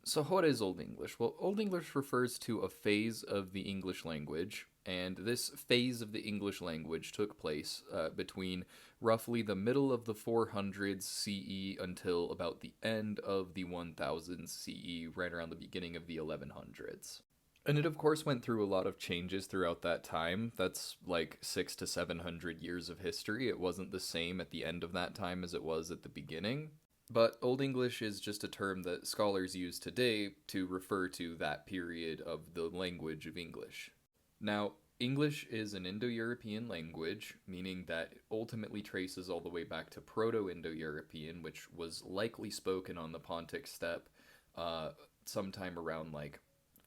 So, what is Old English? Well, Old English refers to a phase of the English language, and this phase of the English language took place between roughly the middle of the 400s CE until about the end of the 1000s CE, right around the beginning of the 1100s. And it, of course, went through a lot of changes throughout that time. That's like 6 to 700 years of history. It wasn't the same at the end of that time as it was at the beginning. But Old English is just a term that scholars use today to refer to that period of the language of English. Now, English is an Indo European language, meaning that it ultimately traces all the way back to Proto Indo European, which was likely spoken on the Pontic steppe uh, sometime around like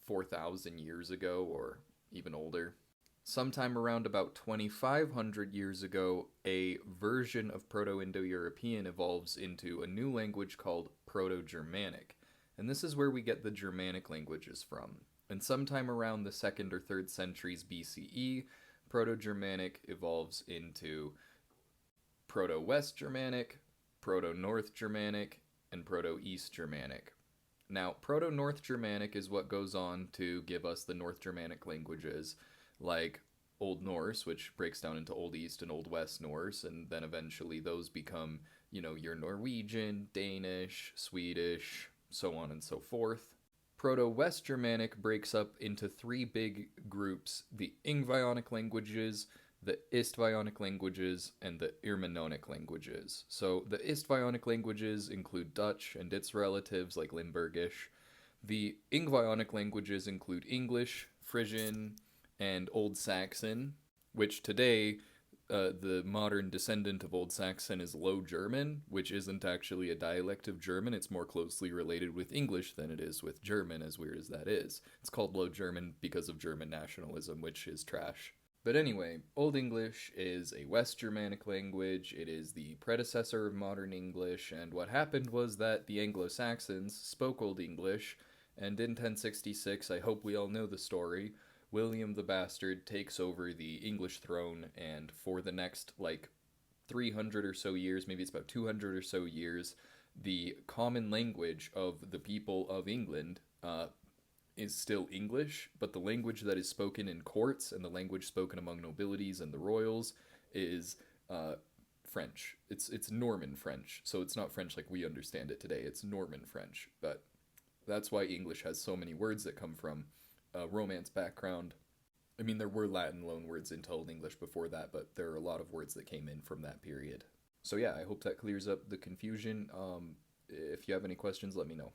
4,000 years ago or even older. Sometime around about 2,500 years ago, a version of Proto Indo European evolves into a new language called Proto Germanic. And this is where we get the Germanic languages from. And sometime around the 2nd or 3rd centuries BCE, Proto Germanic evolves into Proto West Germanic, Proto North Germanic, and Proto East Germanic. Now, Proto North Germanic is what goes on to give us the North Germanic languages, like Old Norse, which breaks down into Old East and Old West Norse, and then eventually those become, your Norwegian, Danish, Swedish, so on and so forth. Proto West Germanic breaks up into three big groups: the Ingvaeonic languages, the Istvaeonic languages, and the Irmanonic languages. So the Istvaeonic languages include Dutch and its relatives like Limburgish. The Ingvaeonic languages include English, Frisian, and Old Saxon, which today the modern descendant of Old Saxon is Low German, which isn't actually a dialect of German. It's more closely related with English than it is with German, as weird as that is. It's called Low German because of German nationalism, which is trash. But anyway, Old English is a West Germanic language. It is the predecessor of modern English, and what happened was that the Anglo Saxons spoke Old English, and in 1066, I hope we all know the story, William the Bastard takes over the English throne, and for the next, 300 or so years, maybe it's about 200 or so years, the common language of the people of England is still English, but the language that is spoken in courts and the language spoken among nobilities and the royals is French. It's Norman French, so it's not French like we understand it today. It's Norman French, but that's why English has so many words that come from a Romance background. I mean, there were Latin loanwords into Old English before that, but there are a lot of words that came in from that period. So yeah, I hope that clears up the confusion. If you have any questions, let me know.